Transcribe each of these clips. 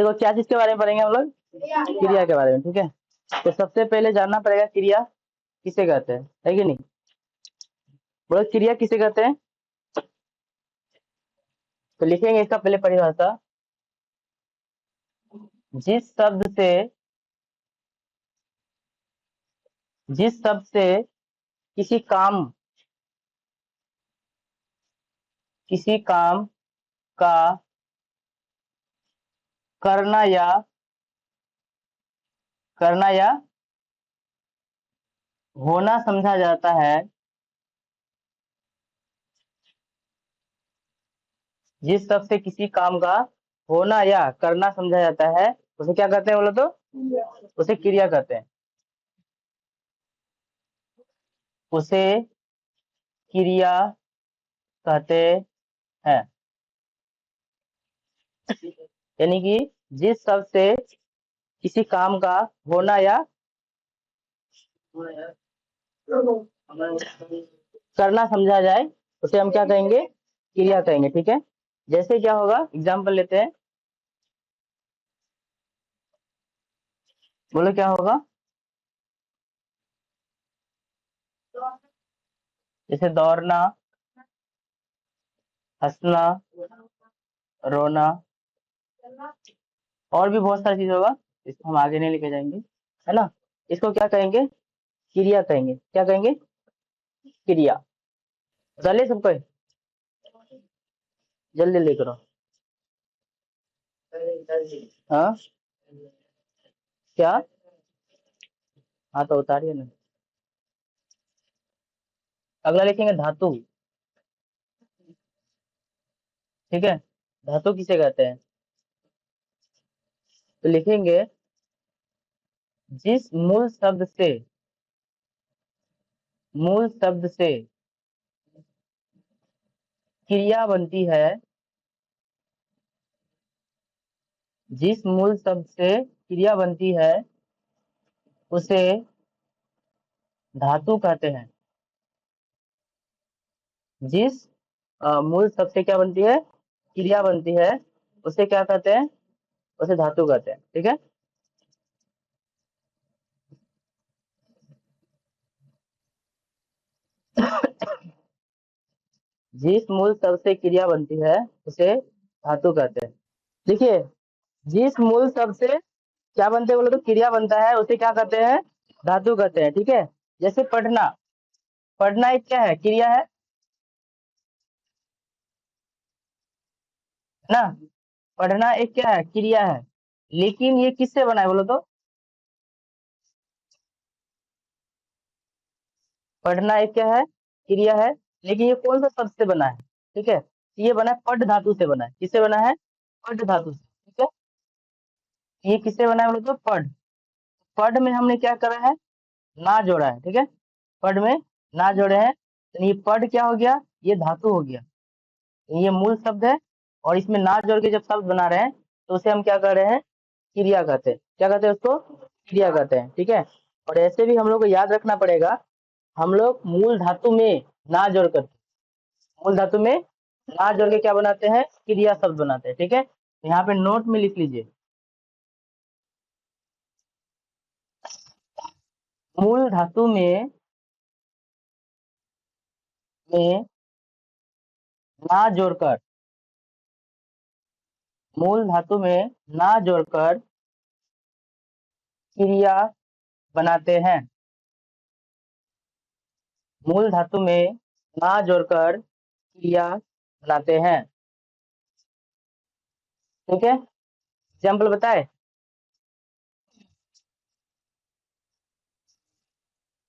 देखो क्या चीज के बारे में पढ़ेंगे हम लोग, क्रिया के बारे में, ठीक है। तो सबसे पहले जानना पड़ेगा क्रिया किसे कहते हैं, है कि नहीं। बोलो क्रिया किसे कहते हैं। तो लिखेंगे इसका पहले परिभाषा, जिस शब्द से किसी काम का करना या होना समझा जाता है, जिस शब्द से किसी काम का होना या करना समझा जाता है उसे क्या कहते हैं बोलो तो, उसे क्रिया कहते हैं। उसे क्रिया कहते हैं, यानी कि जिस शब्द से किसी काम का होना या करना समझा जाए उसे हम क्या कहेंगे, क्रिया कहेंगे, ठीक है। जैसे क्या होगा, एग्जाम्पल लेते हैं, बोलो क्या होगा। जैसे दौड़ना, हंसना, रोना, और भी बहुत सारी चीज होगा, इसको हम आगे नहीं लेके जाएंगे, है ना। इसको क्या कहेंगे, क्रिया कहेंगे। क्या कहेंगे, क्रिया। चलिए सबको, जल्दी जल्दी करो। हाँ क्या, हाँ तो उतारिए ना। अगला लिखेंगे धातु, ठीक है। धातु किसे कहते हैं, तो लिखेंगे जिस मूल शब्द से क्रिया बनती है, जिस मूल शब्द से क्रिया बनती है उसे धातु कहते हैं। जिस मूल शब्द से क्या बनती है, क्रिया बनती है, उसे क्या कहते हैं, उसे धातु कहते हैं, ठीक है। जिस मूल शब्द से क्रिया बनती है उसे धातु कहते हैं। देखिए, जिस मूल शब्द से क्या बनते हैं बोलो तो, क्रिया बनता है, उसे क्या कहते हैं, धातु कहते हैं, ठीक है। जैसे पढ़ना, पढ़ना एक क्या है, क्रिया है ना। पढ़ना एक क्या है, क्रिया है, लेकिन ये किससे बना है बोलो तो। पढ़ना एक क्या है, क्रिया है, लेकिन ये कौन सा शब्द से बना है, ठीक है। ये बना है पढ़ धातु से बना है, किससे बना है, पढ़ धातु से, ठीक है। ये किससे बना है बोलो तो, पढ़। पढ़ में हमने क्या करा है, ना जोड़ा है, ठीक है। पढ़ में ना जोड़े हैं, तो ये पढ़ क्या हो गया, ये धातु हो गया, ये मूल शब्द है। और इसमें ना जोड़ के जब शब्द बना रहे हैं तो उसे हम क्या कर रहे हैं, क्रिया कहते हैं। क्या कहते हैं उसको, क्रिया कहते हैं, ठीक है। और ऐसे भी हम लोग को याद रखना पड़ेगा, हम लोग मूल धातु में ना जोड़ कर, मूल धातु में ना जोड़ के क्या बनाते हैं, क्रिया शब्द बनाते हैं, ठीक है। तो यहाँ पे नोट में लिख लीजिए, मूल धातु में ना जोड़कर, मूल धातु में ना जोड़कर क्रिया बनाते हैं। मूल धातु में ना जोड़कर क्रिया बनाते हैं, ठीक है। एग्जाम्पल बताए,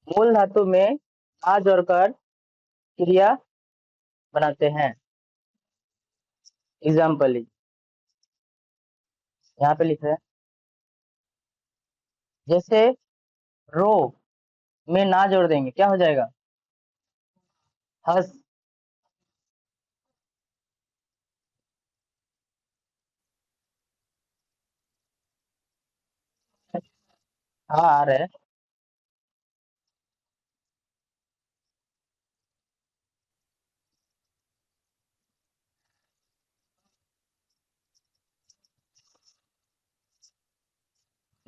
मूल धातु में ना जोड़कर क्रिया बनाते हैं। एग्जाम्पल यहाँ पे लिख रहे हैं, जैसे रो में ना जोड़ देंगे क्या हो जाएगा, हंस। हाँ आ रहे हैं।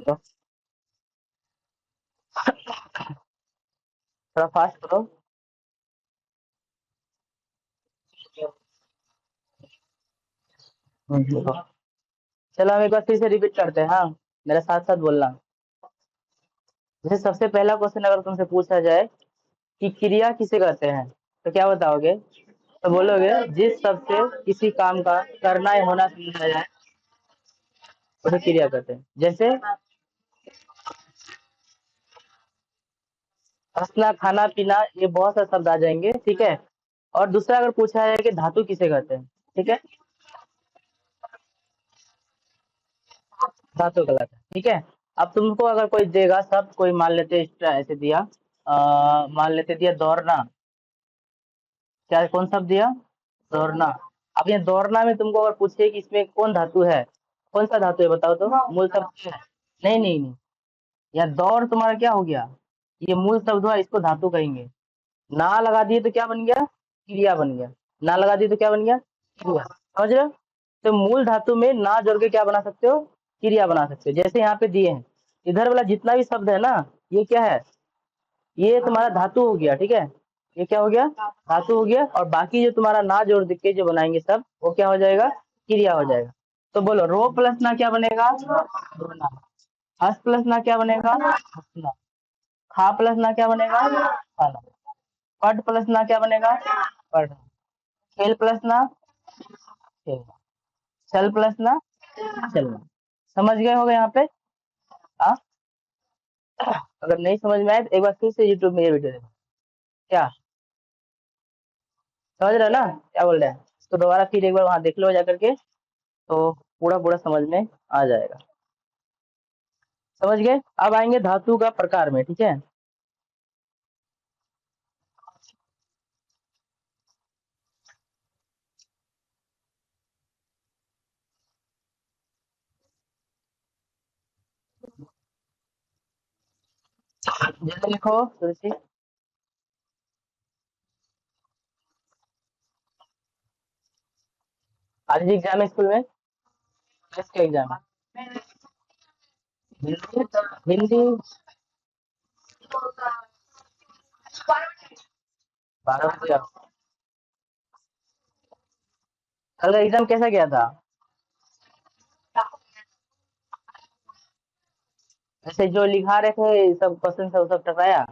तो थोड़ा फास्ट करो। देखो। चलो हम एक बार फिर से रिपीट करते हैं, हाँ, मेरे साथ साथ बोलना। जैसे सबसे पहला क्वेश्चन अगर तुमसे पूछा जाए कि क्रिया किसे कहते हैं, तो क्या बताओगे? तो बोलोगे जिस सबसे किसी काम का करना या होना समझा जाए उसे क्रिया कहते हैं। जैसे हंसना, खाना पीना, ये बहुत सारे शब्द आ जाएंगे, ठीक है। और दूसरा अगर पूछा जाए कि धातु किसे कहते हैं, ठीक है, धातु कहलाता है, ठीक है। अब तुमको अगर कोई देगा शब्द, कोई मान लेते ऐसे दिया, मान लेते दिया दौड़ना, क्या कौन शब्द दिया? दौड़ना। अब ये दौड़ना में तुमको अगर पूछे कि इसमें कौन धातु है, कौन सा धातु है बताओ तो? मूल शब्द क्या है? नहीं नहीं नहीं, या दौड़ तुम्हारा क्या हो गया? ये मूल शब्द हुआ, इसको धातु कहेंगे। ना लगा दिए तो क्या बन गया? क्रिया बन गया। ना लगा दिए तो क्या बन गया? क्रिया। समझ रहे हो? तो मूल धातु में ना जोड़ के क्या बना सकते हो? क्रिया बना सकते हो। जैसे यहाँ पे दिए हैं, इधर वाला जितना भी शब्द है ना, ये क्या है? ये तुम्हारा धातु हो गया, ठीक है। ये क्या हो गया? धातु हो गया। और बाकी जो तुम्हारा ना जोड़ के जो बनाएंगे सब, वो क्या हो जाएगा? क्रिया हो जाएगा। तो बोलो, रो प्लस ना क्या बनेगा? रोना। हंस प्लस ना क्या बनेगा? हंसना। खा प्लस ना क्या बनेगा? खाना। पढ़ प्लस ना क्या बनेगा? पढ़ना। खेल प्लस ना खेलना। चल प्लस ना चलना। समझ गए होगे यहाँ पे? हाँ। अगर नहीं समझ में आए तो एक बार फिर से यूट्यूब में ये वीडियो देखो। क्या समझ रहे हो ना क्या बोल रहे हैं? तो दोबारा फिर एक बार वहां देख लो जा करके, तो पूरा पूरा समझ में आ जाएगा। समझ गए? अब आएंगे धातु का प्रकार में, ठीक है। जल्दी लिखो तुलसी। आज भी एग्जाम है स्कूल में? किसका एग्जाम है? हिंदी। हिंदी। 12 बजे। कल का एग्जाम कैसा गया था? वैसे जो लिखा रहे थे सब क्वेश्चन सब टकराया?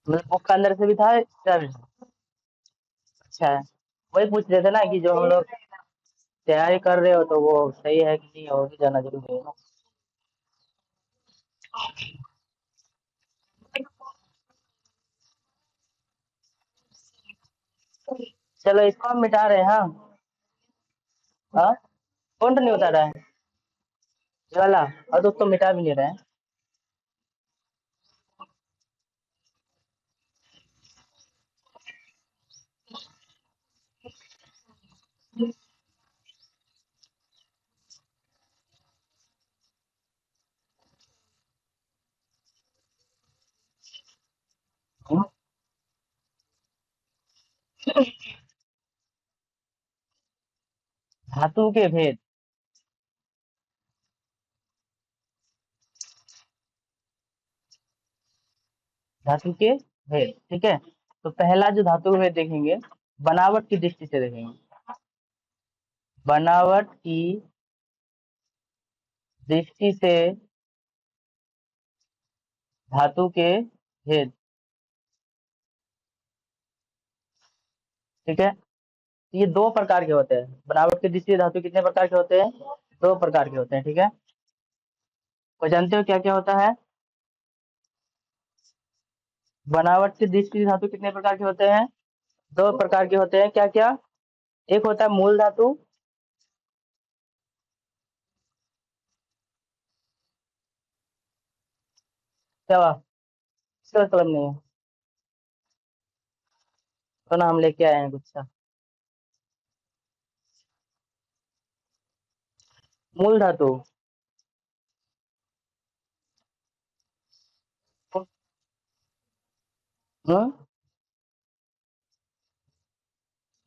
मतलब बुक के अंदर से भी था extra भी था? अच्छा है। वही पूछ रहे थे ना कि जो हम लोग तैयारी कर रहे हो तो वो सही है कि नहीं, हो भी जाना जरूरी है ना। चलो इसको हम मिटा रहे हैं, हाँ। हाँ, कौन नहीं बता रहा है? ये वाला। और तो उसको मिटा भी नहीं रहे हैं। हम्म। धातु के भेद। धातु के भेद, ठीक है। तो पहला जो धातु के भेद देखेंगे, बनावट की दृष्टि से देखेंगे। बनावट की दृष्टि से धातु के भेद, ठीक है। ये दो प्रकार के होते हैं। बनावट की दृष्टि से धातु कितने प्रकार के होते हैं? दो प्रकार के होते हैं, ठीक है। तो जानते हो क्या क्या होता है? बनावट की दृष्टि से धातु कितने प्रकार के होते हैं? दो प्रकार के होते हैं। क्या क्या? एक होता है मूल धातु। क्या हुआ? इसका कलम नहीं है तो ना, हम लेके आए हैं कुछ सा। मूल धातु। हम्म।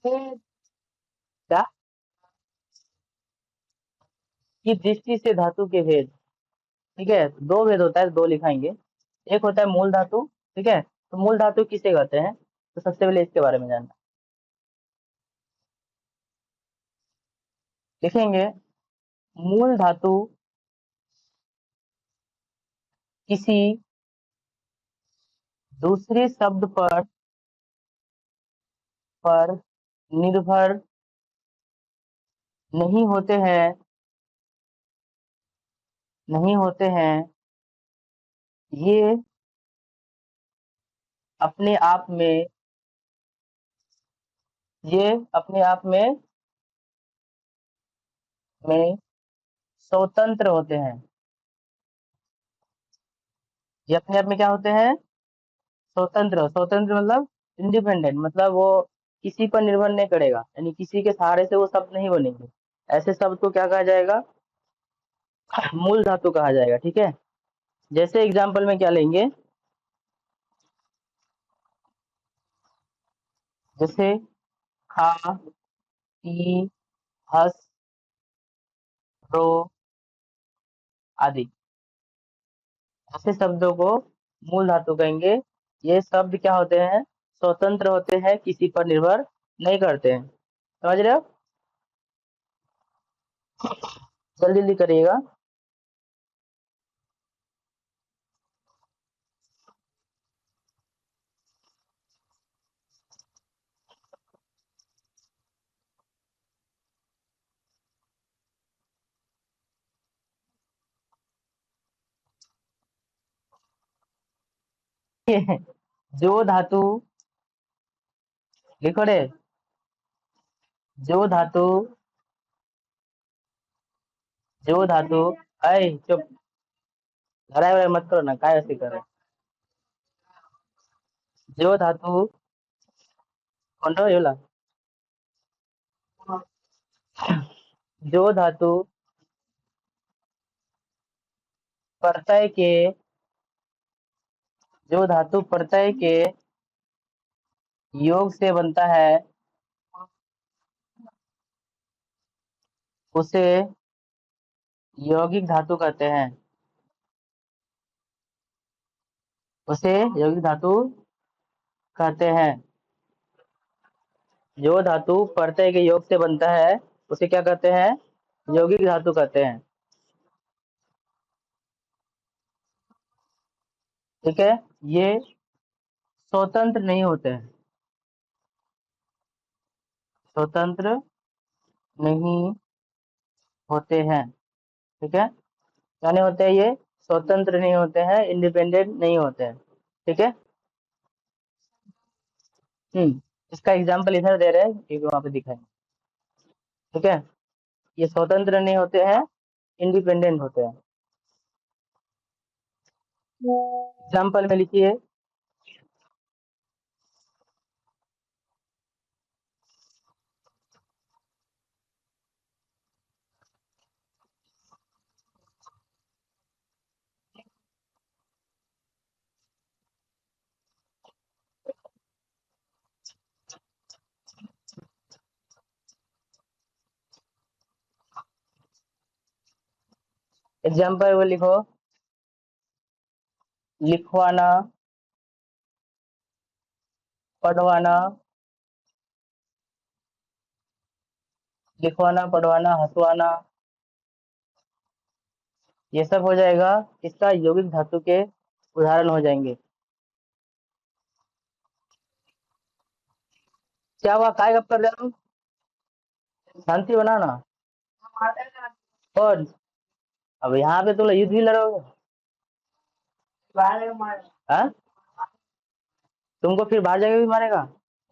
क्या? की दृष्टि से धातु के भेद। ठीक है, दो भेद होता है, दो लिखाएंगे। एक होता है मूल धातु, ठीक है, तो मूल धातु किसे कहते हैं, तो सबसे पहले इसके बारे में जानना। लिखेंगे मूल धातु किसी दूसरे शब्द पर निर्भर नहीं होते हैं, नहीं होते हैं। ये अपने आप में, ये अपने आप में स्वतंत्र होते हैं। ये अपने आप में क्या होते हैं? स्वतंत्र। स्वतंत्र मतलब इंडिपेंडेंट, मतलब वो किसी पर निर्भर नहीं करेगा, यानी किसी के सहारे से वो शब्द नहीं बनेंगे। ऐसे शब्द को क्या कहा जाएगा? मूल धातु कहा जाएगा। ठीक है, जैसे एग्जाम्पल में क्या लेंगे, जैसे खा, पी, हंस, रो आदि, ऐसे शब्दों को मूल धातु कहेंगे। ये शब्द क्या होते हैं? स्वतंत्र होते हैं, किसी पर निर्भर नहीं करते हैं। समझ रहे हो? जल्दी जल्दी करिएगा। जो धातु, लिखो रे, जो धातु, जो धातु, अय चुप, लड़ाई वड़ाई मत करो ना, काय ऐसे कर रहे हो? जो धातु, कौन सा बोला? जो धातु प्रत्यय के, जो धातु प्रत्यय के योग से बनता है, उसे यौगिक धातु कहते हैं। उसे यौगिक धातु कहते हैं। जो धातु प्रत्यय के योग से बनता है, उसे क्या कहते हैं? यौगिक धातु कहते हैं। ठीक है, ये स्वतंत्र नहीं होते हैं, स्वतंत्र नहीं होते हैं। ठीक है, क्या नहीं होते हैं ये? स्वतंत्र नहीं होते हैं, इंडिपेंडेंट नहीं होते हैं। ठीक है। इसका एग्जाम्पल इधर दे रहे हैं क्योंकि वहां पे दिखाएंगे। ठीक है, ये स्वतंत्र नहीं होते हैं, इंडिपेंडेंट होते हैं। एग्जाम्पल में लिखिए, एग्जाम्पल वो लिखो, लिखवाना, पढ़वाना, लिखवाना, पढ़वाना, हंसवाना, ये सब हो जाएगा, इसका यौगिक धातु के उदाहरण हो जाएंगे। क्या हुआ, काय गप कर रहे हो? शांति बनाना। और अब यहाँ पे तुम युद्ध भी लड़ोगे? हाँ? तुमको फिर बाहर जाके भी मारेगा?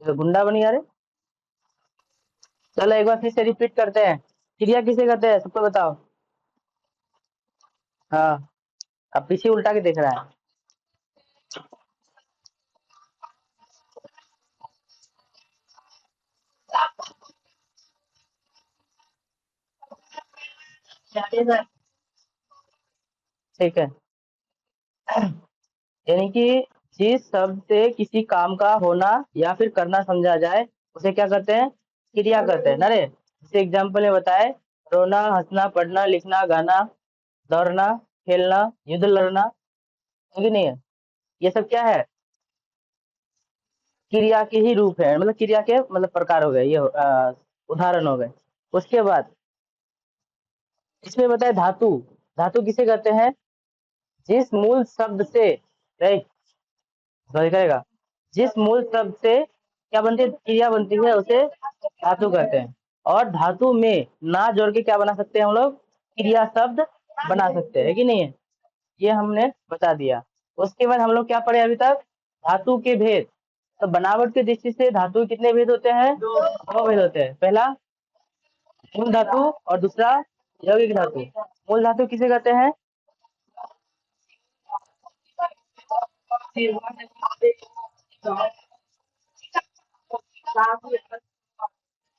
ये तो गुंडा बनी यार। चलो एक बार फिर से रिपीट करते हैं, क्रिया किसे कहते हैं सबको बताओ। हाँ, अब पीछे उल्टा के देख रहा है। ठीक है, यानी कि जिस शब्द से किसी काम का होना या फिर करना समझा जाए, उसे क्या कहते हैं? क्रिया कहते हैं ना रे। जैसे एग्जाम्पल में बताए, रोना, हंसना, पढ़ना, लिखना, गाना, दौड़ना, खेलना, युद्ध लड़ना, है कि नहीं है? ये सब क्या है? क्रिया के ही रूप है, मतलब क्रिया के मतलब प्रकार हो गए ये, उदाहरण हो गए। उसके बाद इसमें बताए धातु। धातु किसे कहते हैं? जिस मूल शब्द से, राइट, समझ करेगा, जिस मूल शब्द से क्या बनती है, क्रिया बनती है, उसे धातु कहते हैं। और धातु में ना जोड़ के क्या बना सकते हैं हम लोग? क्रिया शब्द बना सकते हैं कि नहीं है? ये हमने बता दिया। उसके बाद हम लोग क्या पढ़े अभी तक? धातु के भेद। तो बनावट की दृष्टि से धातु के कितने भेद होते हैं? दो भेद होते हैं। पहला मूल धातु और दूसरा यौगिक धातु। मूल धातु किसे कहते हैं?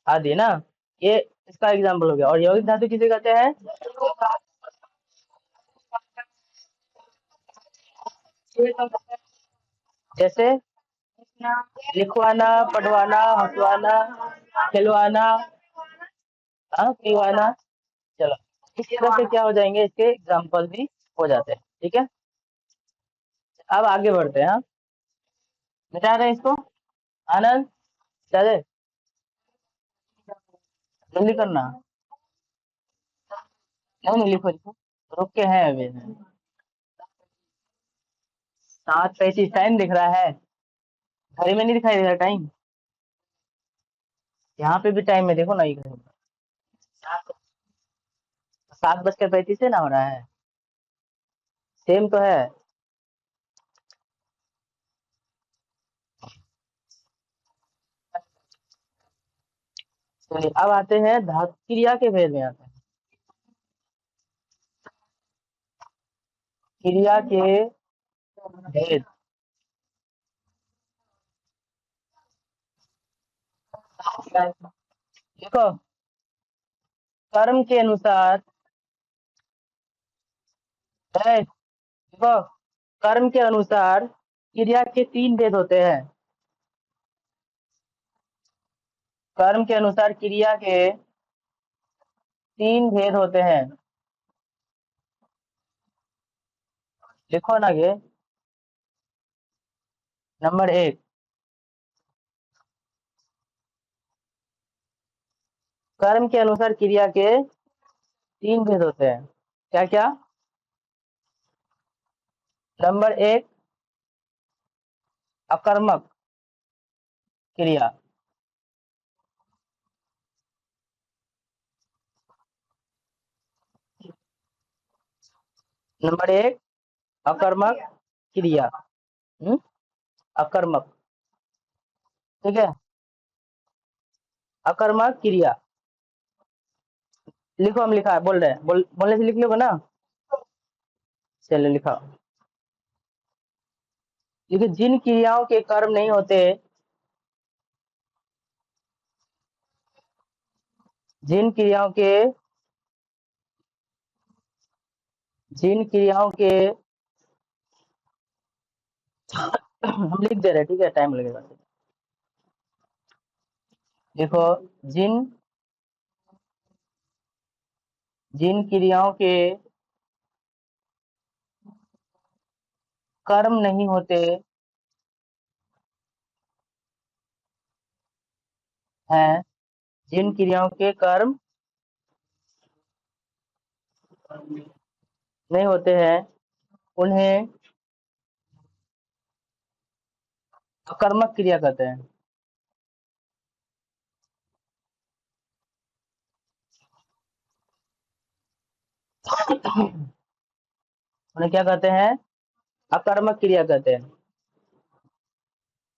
आदि ना, ये इसका एग्जाम्पल हो गया। और यौगिक धातु किसे कहते हैं? जैसे लिखवाना, पढ़वाना, हंसवाना, खिलवाना, पीवाना। चलो, इस तरह से क्या हो जाएंगे, इसके एग्जाम्पल भी हो जाते हैं। ठीक है, अब आगे बढ़ते हैं। हाँ, मिटा रहे हैं इसको। आनंद, चले, जल्दी करना। नहीं नहीं, लिखो लिखो, रुक के हैं अभी। 7:35 टाइम दिख रहा है, घड़ी में नहीं दिखाई दे रहा टाइम? यहाँ पे भी टाइम में देखो ना, ये घड़ी में 7:35 से ना हो रहा है, सेम तो है। चलिए, अब आते हैं धातु क्रिया के भेद में आते हैं। क्रिया के भेद। देखो, कर्म के अनुसार है, देखो, कर्म के अनुसार क्रिया के 3 भेद होते हैं। कर्म के अनुसार क्रिया के 3 भेद होते हैं। लिखो ना ये। नंबर 1, कर्म के अनुसार क्रिया के 3 भेद होते हैं। क्या क्या? नंबर 1, अकर्मक क्रिया। नंबर 1, अकर्मक क्रिया। हम्म, अकर्मक, ठीक है, अकर्मक क्रिया। लिखो, हम लिखा है, बोल रहे हैं, बोलने से लिख लोगे ना? चलो लिखा। देखिए, जिन क्रियाओं के कर्म नहीं होते, जिन क्रियाओं के जिन क्रियाओं के हम लिख दे रहे हैं, ठीक है, टाइम लगेगा। देखो, जिन जिन क्रियाओं के कर्म नहीं होते हैं, जिन क्रियाओं के कर्म नहीं होते हैं, उन्हें अकर्मक क्रिया कहते हैं। उन्हें क्या कहते हैं? अकर्मक क्रिया कहते हैं।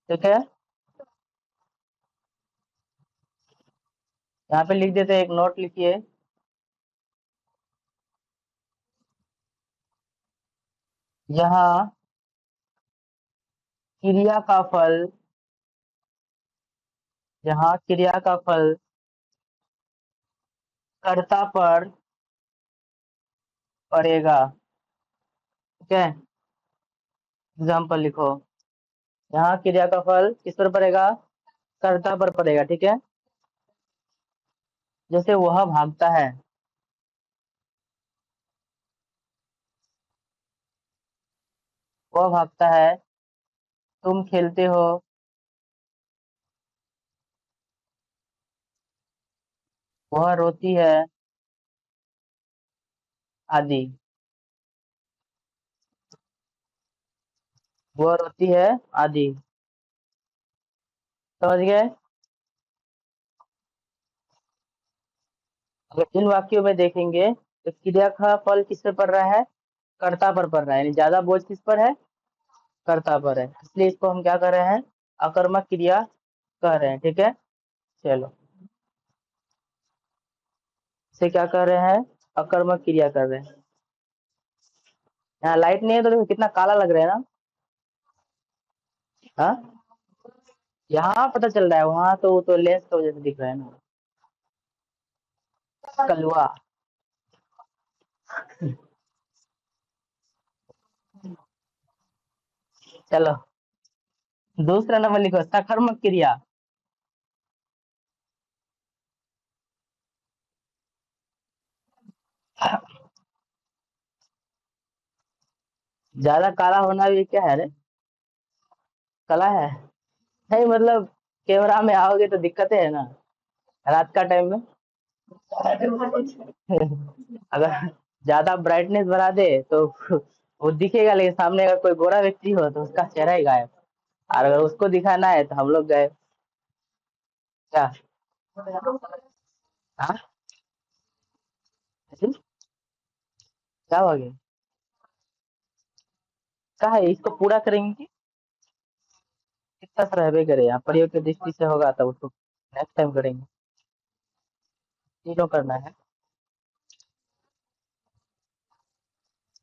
ठीक है, यहाँ पे लिख देते हैं, एक नोट लिखिए। यहाँ क्रिया का फल, यहाँ क्रिया का फल कर्ता पर पड़ेगा। ठीक है, एग्जाम्पल लिखो। यहाँ क्रिया का फल किस पर पड़ेगा? कर्ता पर पड़ेगा। ठीक है, जैसे वह भागता है, वह भागता है, तुम खेलते हो, वह रोती है, आदि। वह रोती है, आदि। समझ गए? अगर इन वाक्यों में देखेंगे तो क्रिया का फल किस पे पड़ रहा है? कर्ता पर पड़ रहा है, यानी ज्यादा बोझ किस पर है? कर्ता पर है, इसलिए इसको हम क्या कर रहे हैं? अकर्मक क्रिया कर रहे हैं। ठीक है, चलो, इसे क्या कर रहे हैं? अकर्मक क्रिया कर रहे हैं। यहाँ लाइट नहीं है तो देखो कितना काला लग रहा है ना। हाँ, यहाँ पता चल रहा है, वहां तो वो तो लेंस की वजह से दिख रहा है ना। कलवा। चलो, दूसरा नंबर लिखो, सकर्मक क्रिया। ज्यादा काला होना भी क्या है रे? कला है? नहीं मतलब कैमरा में आओगे तो दिक्कतें है ना, रात का टाइम में। अगर ज्यादा ब्राइटनेस बढ़ा दे तो वो दिखेगा, लेकिन सामने अगर कोई गोरा व्यक्ति हो तो उसका चेहरा ही गायब। और अगर उसको दिखाना है तो हम लोग गए। क्या? हाँ, ऐसे? क्या हो गया? क्या है, इसको पूरा करेंगे कि कितना सा रहबे करे, यहाँ प्रयोग की दृष्टि से होगा तब उसको नेक्स्ट टाइम करेंगे। तीनों करना है।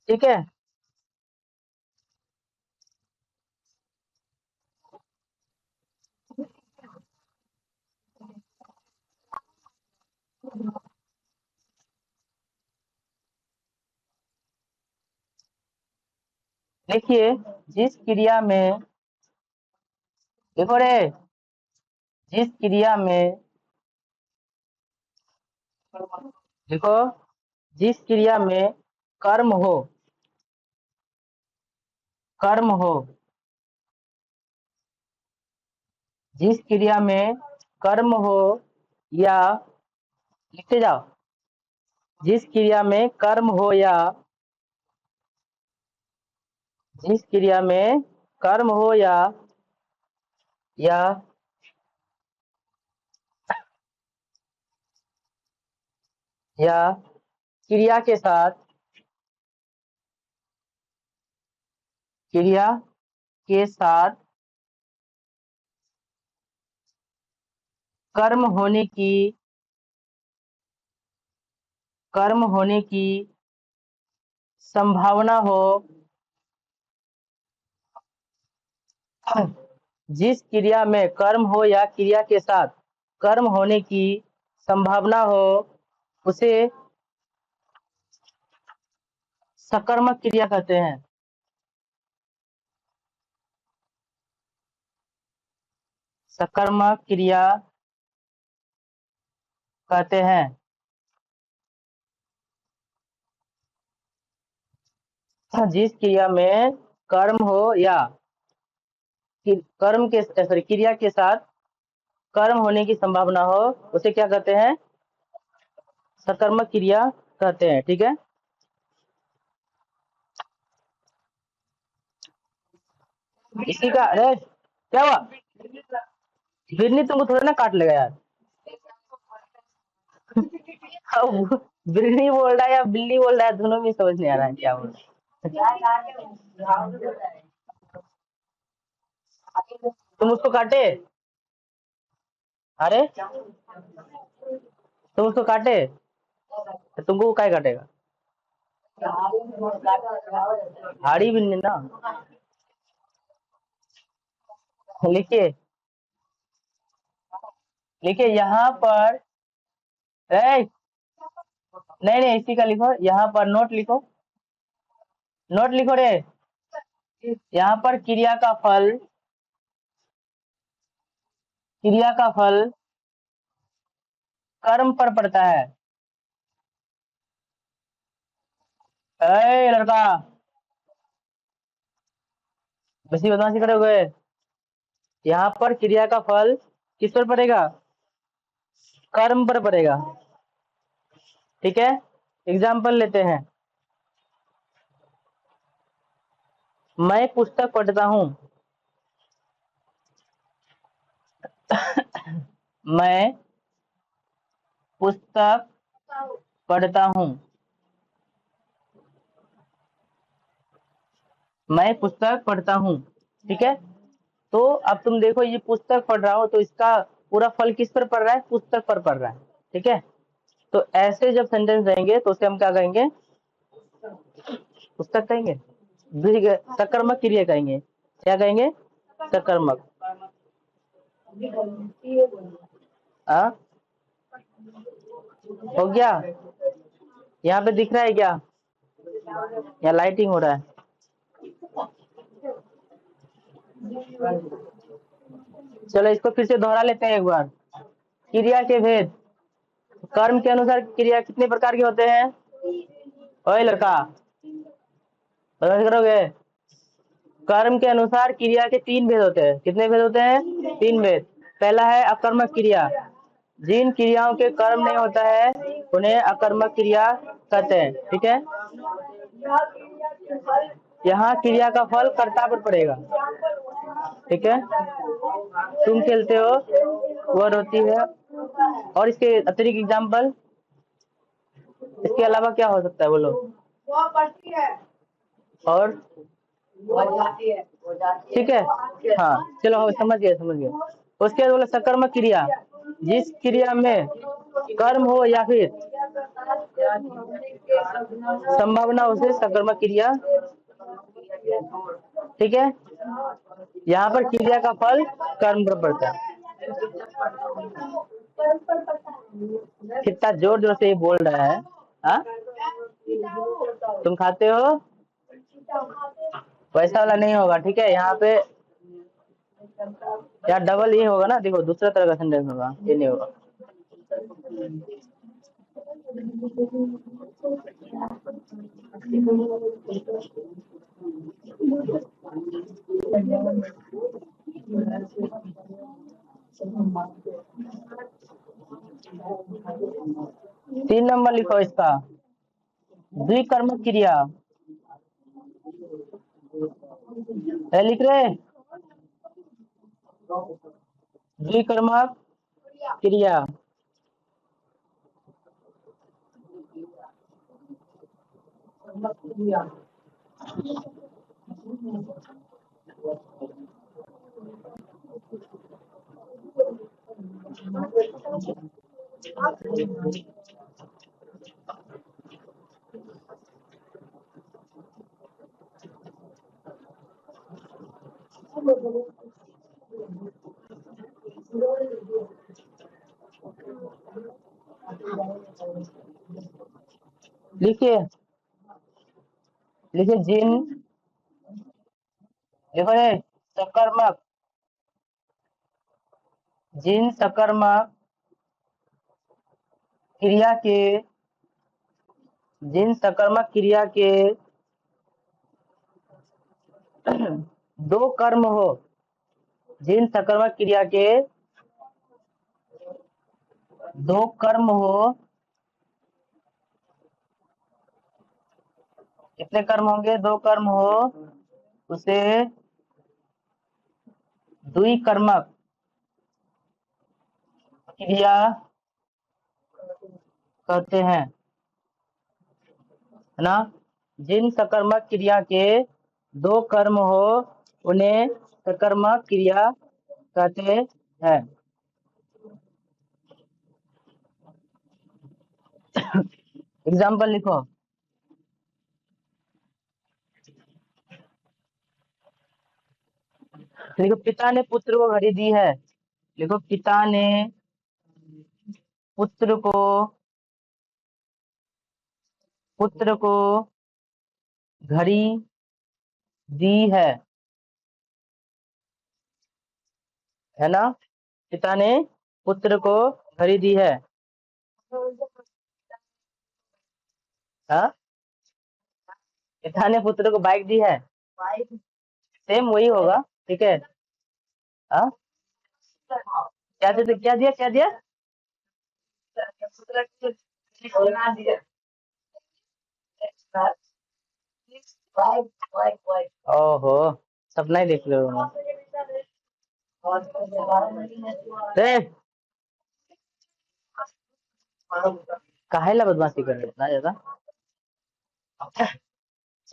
ठीक है, देखिए, जिस क्रिया में, देखो रे, जिस क्रिया में, देखो, जिस क्रिया में कर्म हो, कर्म हो, जिस क्रिया में कर्म हो, या, लिखते जाओ, जिस क्रिया में कर्म हो, जिस क्रिया में कर्म हो, या या क्रिया के साथ, क्रिया के साथ कर्म होने की, कर्म होने की संभावना हो, जिस क्रिया में कर्म हो या क्रिया के साथ कर्म होने की संभावना हो, उसे सकर्मक क्रिया कहते हैं। सकर्मक क्रिया कहते हैं। जिस क्रिया में कर्म हो या कर्म के, सॉरी, क्रिया के साथ कर्म होने की संभावना हो, उसे क्या कहते हैं? सकर्मक क्रिया कहते हैं। ठीक है, इसी का, अरे क्या हुआ? बिल्ली तुमको थोड़ा ना काट लेगा यार। अब बिल्ली बोल रहा है या बिल्ली बोल रहा है, दोनों में समझ नहीं आ रहा है क्या बोल रहा है। तुम उसको काटे? अरे, तुम उसको काटे तो तुमको वो काय काटेगा? हाड़ी बिल्ली ना। लिखिए, लिखिए यहाँ पर, ए, नहीं नहीं, इसी का लिखो, यहाँ पर नोट लिखो, नोट लिखो रे। यहाँ पर क्रिया का फल, क्रिया का फल कर्म पर पड़ता है। ए लड़का, बेसी बदमाशी करोगे। यहाँ पर क्रिया का फल किस पर पड़ेगा? कर्म पर पड़ेगा। ठीक है, एग्जाम्पल लेते हैं। मैं पुस्तक पढ़ता हूँ। मैं पुस्तक पढ़ता हूँ। मैं पुस्तक पढ़ता हूँ। ठीक है, तो अब तुम देखो, ये पुस्तक पढ़ रहा हो तो इसका पूरा फल किस पर पड़ रहा है? पुस्तक पर पड़ रहा है। ठीक है, तो ऐसे जब सेंटेंस रहेंगे तो उसे हम क्या कहेंगे? पुस्तक कहेंगे। सकर्मक क्रिया कहेंगे। क्या कहेंगे? सकर्मक। हाँ, हो गया? यहाँ पे दिख रहा है क्या? या लाइटिंग हो रहा है? चलो इसको फिर से दोहरा लेते हैं एक बार। क्रिया के भेद। कर्म के अनुसार क्रिया कितने प्रकार के होते हैं? ओए लड़का, बदमाशी करोगे? कर्म के अनुसार क्रिया के 3 भेद होते हैं। कितने भेद होते हैं? 3 भेद। पहला है अकर्मक क्रिया। जिन क्रियाओं के कर्म नहीं होता है उन्हें अकर्मक क्रिया कहते हैं। ठीक है, यहाँ क्रिया का फल कर्ता पर पड़ेगा। ठीक है, तुम खेलते हो, वह रोती है। और इसके अतिरिक्त एग्जाम्पल, इसके अलावा क्या हो सकता है बोलो? और ठीक है, हाँ चलो समझ गए समझ गए। उसके बाद बोला सकर्मक क्रिया। जिस क्रिया में कर्म हो या फिर संभावना, उसे सकर्मक क्रिया। ठीक है, यहाँ पर क्रिया का फल कर्म पर पड़ता है। कितना जोर जोर से ये बोल रहा है। हाँ, तुम खाते हो? वैसा वाला नहीं होगा। ठीक है, यहाँ पे यार डबल ये होगा ना, देखो दूसरा तरह का सेंटेंस होगा, ये नहीं होगा। तीन नंबर लिखो इसका, द्विकर्मक क्रिया। लिख रहे? द्विकर्मक क्रिया। लिखिए लिखिए, जिन, देखो ये सकर्मक, जिन सकर्मक क्रिया के, जिन सकर्मक क्रिया के दो कर्म हो, जिन सकर्मक क्रिया के दो कर्म हो, कितने कर्म होंगे? 2 कर्म हो, उसे द्विकर्मक क्रिया कहते हैं, है ना? जिन सकर्मक क्रिया के 2 कर्म हो उन्हें सकर्मक क्रिया कहते हैं। एग्जाम्पल लिखो। लिखो, पिता ने पुत्र को घड़ी दी है। लिखो, पिता ने पुत्र को, पुत्र को घड़ी दी है ना? पिता ने पुत्र को घड़ी दी है। हाँ, पिता ने पुत्र को बाइक दी है, सेम वही होगा। ठीक है। हाँ, क्या दिया, क्या दिया? ओहो, सपना ही देख रहे हो। रे, काहेला बदमाशी कर रहे हो इतना ज्यादा?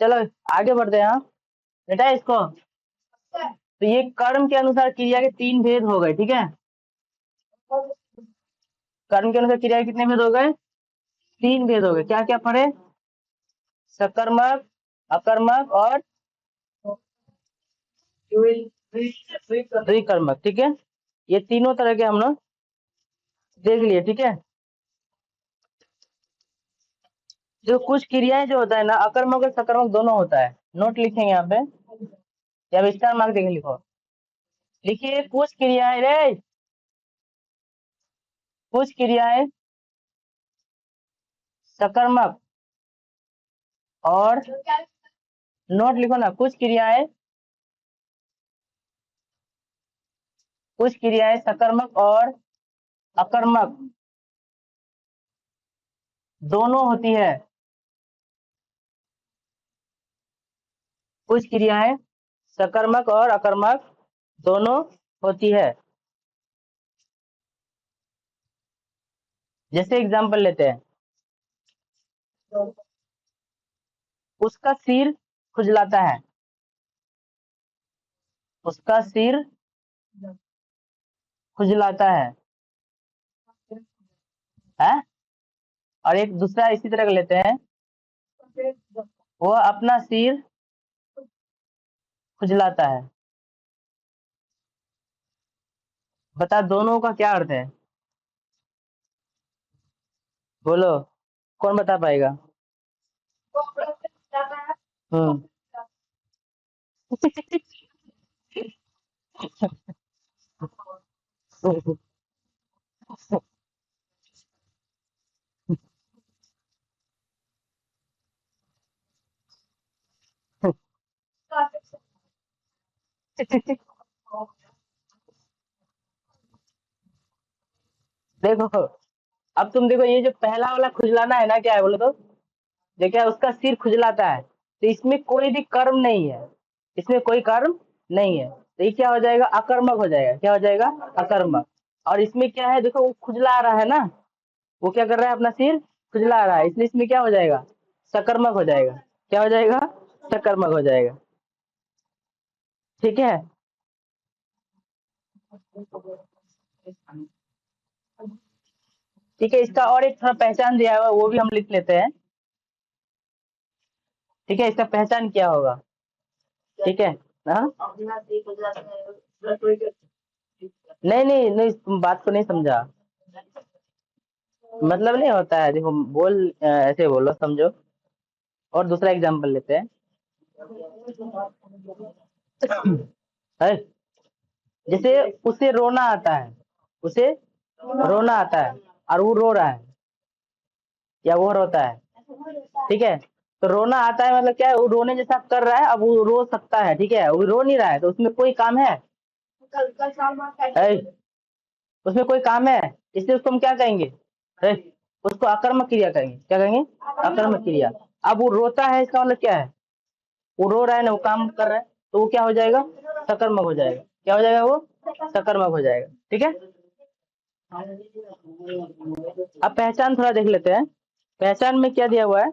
चलो आगे बढ़ते हैं। हाँ, बेटा इसको, तो ये कर्म के अनुसार क्रिया के तीन भेद हो गए। ठीक है, कर्म के अनुसार क्रिया के कितने भेद हो गए? तीन भेद हो गए। क्या क्या पढ़े? सकर्मक, अकर्मक और द्विकर्मक। ठीक है, ये तीनों तरह के हम लोग देख लिए। ठीक है, जो कुछ क्रियाएं जो होता है ना, अकर्मक और सकर्मक दोनों होता है। नोट लिखेंगे यहाँ पे, जब स्टार मार्क देखें लिखो, लिखिए कुछ क्रियाएं रे, कुछ क्रियाएं सकर्मक और, नोट लिखो ना, कुछ क्रियाएं सकर्मक और अकर्मक दोनों होती है। कुछ क्रियाएं सकर्मक और अकर्मक दोनों होती है। जैसे एग्जांपल लेते हैं, उसका सिर खुजलाता है, उसका सिर खुजलाता है। और एक दूसरा इसी तरह का लेते हैं, वो अपना सिर खुजलाता है। बता दोनों का क्या अर्थ है? बोलो, कौन बता पाएगा? हम्म। देखो, अब तुम देखो, ये जो पहला वाला खुजलाना है ना, क्या है बोलो तो? जो क्या है, उसका सिर खुजलाता है, तो इसमें कोई भी कर्म नहीं है, इसमें कोई कर्म नहीं है, तो ये क्या हो जाएगा? अकर्मक हो जाएगा। क्या हो जाएगा? अकर्मक। और इसमें क्या है, देखो वो खुजला रहा है ना, वो क्या कर रहा है? अपना सिर खुजला रहा है, इसलिए इसमें क्या हो जाएगा? सकर्मक हो जाएगा। क्या हो जाएगा? सकर्मक हो जाएगा। ठीक है, ठीक है, इसका और एक थोड़ा पहचान दिया हुआ, वो भी हम लिख लेते हैं। ठीक है, इसका पहचान क्या होगा? ठीक है। हाँ, नहीं नहीं नहीं, तुम बात को नहीं समझा। मतलब नहीं होता है, देखो बोल, ऐसे बोलो, समझो। और दूसरा एग्जांपल लेते हैं। है, जैसे उसे रोना आता है, उसे रोना आता है, और वो रो रहा है, या वो रोता है। ठीक है, तो रोना आता है मतलब क्या है? वो रोने जैसा कर रहा है, अब वो रो सकता है। ठीक है, वो रो नहीं रहा है, तो उसमें कोई काम है? है, उसमें कोई काम है, इसलिए उसको हम क्या कहेंगे? है, उसको अकर्मक क्रिया कहेंगे। क्या कहेंगे? अकर्मक क्रिया। अब वो रोता है, इसका मतलब क्या है? वो रो रहा है ना, वो काम कर रहा है, तो वो क्या हो जाएगा? सकर्मक हो जाएगा। क्या हो जाएगा? वो सकर्मक हो जाएगा। ठीक है, अब पहचान थोड़ा देख लेते हैं। पहचान में क्या दिया हुआ है?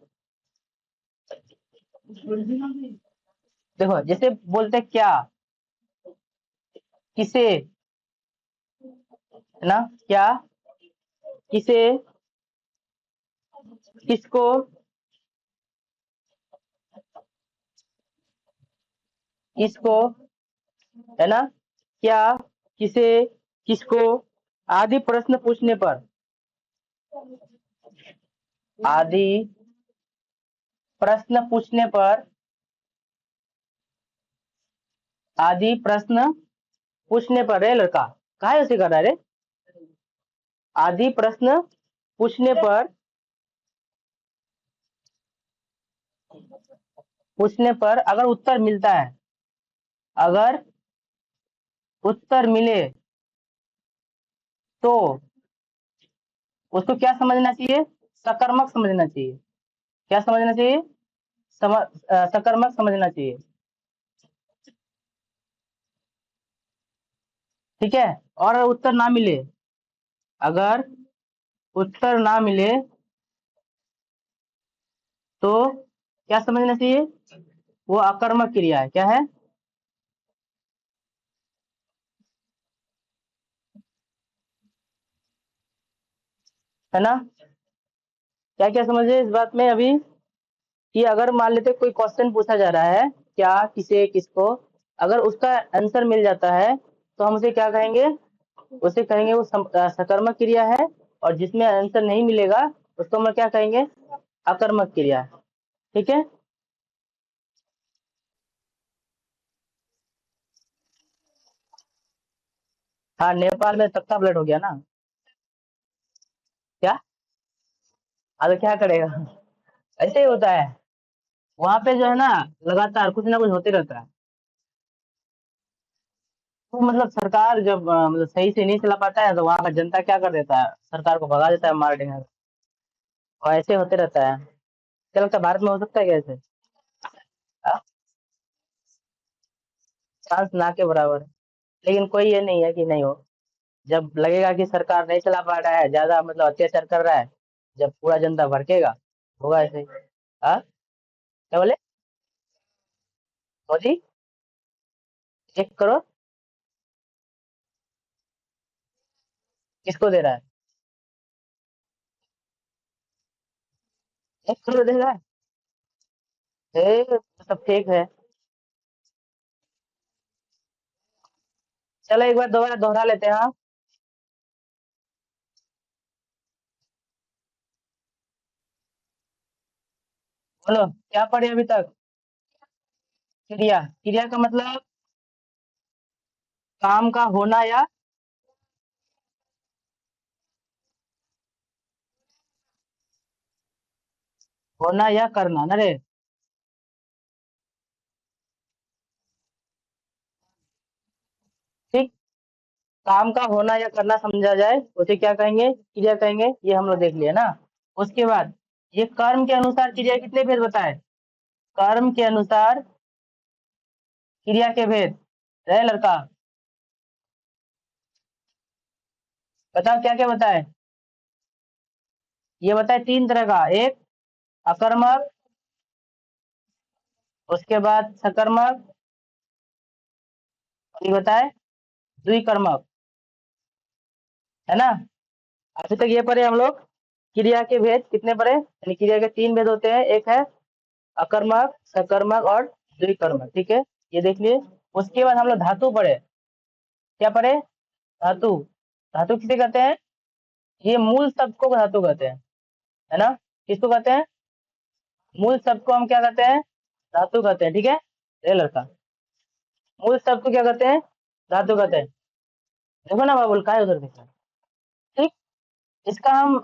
देखो, जैसे बोलते हैं क्या, किसे, है ना? क्या, किसे, किसको, किसको, है ना? क्या, किसे, किसको आदि प्रश्न पूछने पर, आदि प्रश्न पूछने पर, आदि प्रश्न पूछने पर, रे लड़का, कहा है उसे कर रहा है रे? आदि प्रश्न पूछने पर अगर उत्तर मिलता है, अगर उत्तर मिले तो उसको क्या समझना चाहिए? सकर्मक समझना चाहिए। क्या समझना चाहिए? सकर्मक समझना चाहिए। ठीक है। और उत्तर ना मिले, अगर उत्तर ना मिले तो क्या समझना चाहिए? वो अकर्मक क्रिया है। क्या है? है ना? क्या क्या समझे इस बात में अभी? कि अगर मान लेते कोई क्वेश्चन पूछा जा रहा है, क्या, किसे, किसको, अगर उसका आंसर मिल जाता है तो हम उसे क्या कहेंगे? उसे कहेंगे वो सकर्मक क्रिया है। और जिसमें आंसर नहीं मिलेगा उसको हम क्या कहेंगे? अकर्मक क्रिया। ठीक है। हाँ, नेपाल में तख्ता ब्लड हो गया ना। क्या? अब क्या करेगा? ऐसे ही होता है। वहां पे जो है ना, लगातार कुछ ना कुछ होते रहता है। तो मतलब सरकार जब मतलब सही से नहीं चला पाता है तो वहां का जनता क्या कर देता है? सरकार को भगा देता है, मार देगा। और ऐसे होते रहता है। क्या लगता है भारत में हो सकता है क्या ऐसे? चांस ना के बराबर है। लेकिन कोई ये नहीं है कि नहीं हो। जब लगेगा कि सरकार नहीं चला पा रहा है, ज्यादा मतलब अत्याचार कर रहा है, जब पूरा जनता भड़केगा, होगा ऐसे ही। हाँ, क्या बोले? मोदी 1 करोड़ किसको दे रहा है? 1 करोड़ दे रहा है? तो सब फेक है। चलो एक बार दोबारा दोहरा लेते हैं। हाँ, बोलो क्या पढ़े अभी तक? क्रिया। क्रिया का मतलब काम का होना या करना ना रे। ठीक। काम का होना या करना समझा जाए उसे क्या कहेंगे? क्रिया कहेंगे। ये हम लोग देख लिए ना। उसके बाद ये कर्म के अनुसार क्रिया कितने भेद बताए? कर्म के अनुसार क्रिया के भेद। रहे लड़का, बताओ क्या क्या बताए? ये बताए 3 तरह का। एक अकर्मक, उसके बाद सकर्मक, और ये बताए द्विकर्मक। है ना? अभी तक ये पढ़े हम लोग। क्रिया के भेद कितने पढ़े? यानी क्रिया के 3 भेद होते हैं। एक है अकर्मक, सकर्मक और द्विकर्मक। ठीक है, ये देख लिए। उसके बाद हम लोग धातु पढ़े। क्या पढ़े? धातु। धातु किसे कहते हैं? ये मूल शब्द को धातु कहते हैं। है ना? किसको कहते हैं? मूल शब्द को हम क्या कहते हैं? धातु कहते हैं। ठीक है। ये लड़का, मूल शब्द को क्या कहते हैं? धातु कहते हैं। देखो ना बाबुल, का है उधर देखना। ठीक। इसका हम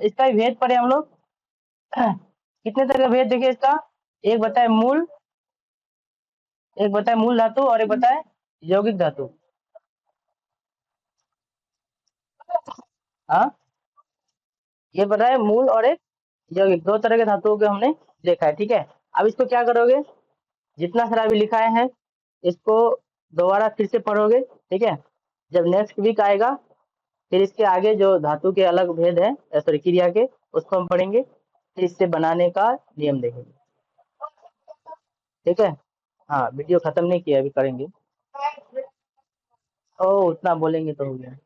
इसका भी भेद पढ़े हम लोग। कितने तरह का भेद देखिए इसका। एक बताए मूल, एक बताए मूल धातु, और एक बताए यौगिक धातु। हाँ, ये बताए मूल और एक यौगिक, 2 तरह के धातुओं के हमने देखा है। ठीक है। अब इसको क्या करोगे? जितना सारा भी लिखा है इसको दोबारा फिर से पढ़ोगे। ठीक है। जब नेक्स्ट वीक आएगा फिर इसके आगे जो धातु के अलग भेद है, सॉरी क्रिया के, उसको हम पढ़ेंगे। फिर इससे बनाने का नियम देखेंगे। ठीक है। हाँ, वीडियो खत्म नहीं किया, अभी करेंगे। ओ, उतना बोलेंगे तो हो गया।